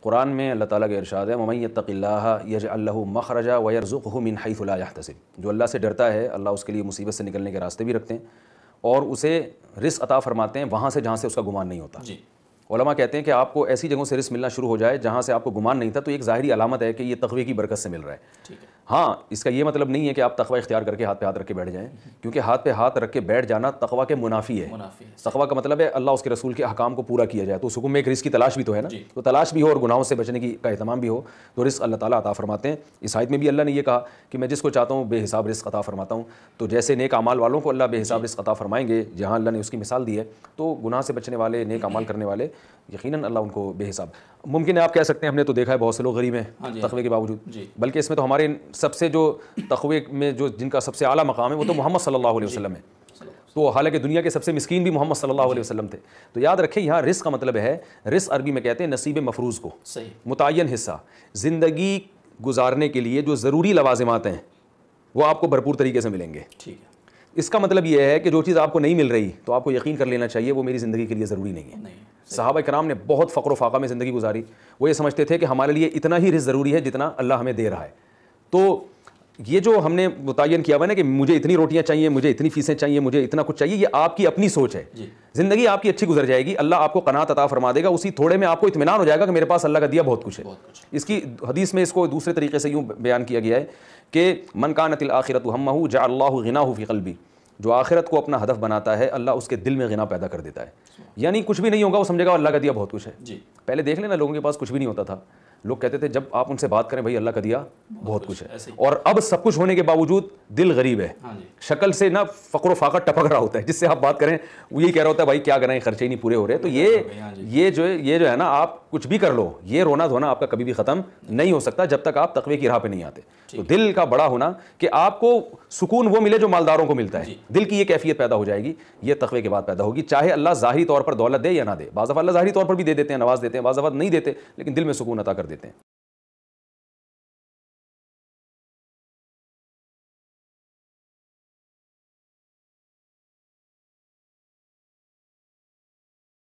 قرآن میں اللہ تعالیٰ کا ارشاد ہے وَمَن يَتَّقِ اللَّهَ يَجْعَل لَّهُ مَخْرَجًا وَيَرْزُقْهُ مِنْ حَيْثُ لَا يَحْتَسِبُ۔ جو اللہ سے ڈرتا ہے اللہ اس کے لیے مصیبت سے نکلنے کے راستے بھی رکھتے ہیں اور اسے رزق عطا فرماتے ہیں وہاں سے جہاں سے اس کا گمان نہیں ہوتا۔ علماء کہتے ہیں کہ آپ کو ایسی جگہوں سے رزق ملنا شروع ہو جائے جہاں سے آپ کو گمان نہیں تھا، تو ایک ظاہری علامت ہے کہ یہ تقوی کی برکت سے مل رہا ہے۔ ہاں، اس کا یہ مطلب نہیں ہے کہ آپ تقوی اختیار کر کے ہاتھ پہ ہاتھ رکھ کے بیٹھ جائیں، کیونکہ ہاتھ پہ ہاتھ رکھ کے بیٹھ جانا تقوی کے منافی ہے۔ تقوی کا مطلب ہے اللہ اس کے رسول کے احکام کو پورا کیا جائے، تو اس حکم میں ایک رزق کی تلاش بھی تو ہے نا، تو تلاش بھی ہو اور گناہوں سے بچنے کا اہتمام بھی ہو، تو رزق اللہ تعالیٰ عطا فرماتے ہیں۔ اس آیت میں بھی اللہ نے یہ کہا کہ میں جس کو چاہتا ہوں بے حساب رزق عطا فرماتا ہوں، تو جیسے نیک اعمال والوں کو اللہ بے حساب رزق عطا فرمائیں گے، جہاں اللہ نے اس کی مثال دی ہے، تو گناہ سے بچنے والے نیک اعمال کرنے والے یقیناً اللہ ان کو بے حساب۔ ممکن ہے آپ کہہ سکتے ہیں ہم نے تو دیکھا ہے بہت سے لوگ غریب ہیں تقوی کے باوجود، بلکہ اس میں تو ہمارے سب سے جو تقوی میں جو جن کا سب سے اعلیٰ مقام ہے وہ تو محمد صلی اللہ علیہ وسلم ہے، تو حالانکہ دنیا کے سب سے مسکین بھی محمد صلی اللہ علیہ وسلم تھے۔ تو یاد رکھیں یہاں رزق کا مطلب ہے، رزق عربی میں کہتے ہیں نصیب مفروض کو، متعین حصہ۔ زندگی گزارنے کے لیے جو ضروری لوازمات ہیں وہ آپ کو بھرپور طریقے سے ملیں گے۔ اس کا مطلب یہ ہے کہ جو چیز آپ کو نہیں مل رہی تو آپ کو یقین کر لینا چاہیے وہ میری زندگی کے لیے ضروری نہیں ہے۔ صحابہ کرام نے بہت فقر و فاقہ میں زندگی گزاری، وہ یہ سمجھتے تھے کہ ہمارے لیے اتنا ہی رزق ضروری ہے جتنا اللہ ہمیں دے رہا ہے۔ تو یہ جو ہم نے متعین کیا ہوا ہے نا کہ مجھے اتنی روٹیاں چاہیے، مجھے اتنی فیسیں چاہیے، مجھے اتنا کچھ چاہیے، یہ آپ کی اپنی سوچ ہے۔ زندگی آپ کی اچھی گزر جائے گی، اللہ آپ کو قناعت عطا فرما دے گا، اسی تھوڑے میں آپ کو اطمینان ہو جائے گا کہ میرے پاس اللہ کا دیا بہت کچھ ہے۔ اس کی حدیث میں اس کو دوسرے طریقے سے یوں بیان کیا گیا ہے کہ من کانت الآخرۃ ہمہ جعل اللہ غناہ فی قلبی، جو آخرت کو اپنا ہدف بناتا ہے اللہ اس کے دل میں غنا پیدا کر دیتا ہے۔ یعنی کچھ بھی نہیں ہوگا وہ سمجھے گا اللہ کا دیا بہت کچھ ہے۔ پہلے دیکھ لینا لوگوں کے پاس کچھ بھی نہیں ہوتا تھا، لوگ کہتے تھے جب آپ ان سے بات کریں بھائی اللہ کا دیا بہت کچھ ہے، اور اب سب کچھ ہونے کے باوجود دل غریب ہے، شکل سے نا فقر و فاقہ ٹپک رہا ہوتا ہے، جس سے آپ بات کریں وہ یہی کہہ رہا ہوتا ہے بھائی کیا کریں خرچے ہی نہیں پورے ہو رہے۔ تو یہ جو ہے نا آپ کچھ بھی کر لو، یہ رونا دھونا آپ کا کبھی بھی ختم نہیں ہو سکتا جب تک آپ تقوی کی راہ پہ نہیں آتے۔ تو دل کا بڑا ہونا کہ آپ کو سکون وہ ملے جو مالداروں کو ملتا ہے، دل کی یہ کیفیت پیدا ہو جائے گی، یہ تقوی کے بعد پیدا ہوگی، چاہے اللہ ظاہری طور پر دولت دے یا نہ دے۔ بعض دفعہ اللہ ظاہری طور پر بھی دے دیتے ہیں، نواز دیتے ہیں، بعض دفعہ نہیں دیتے، لیکن دل میں سکون عطا کر دیتے ہیں۔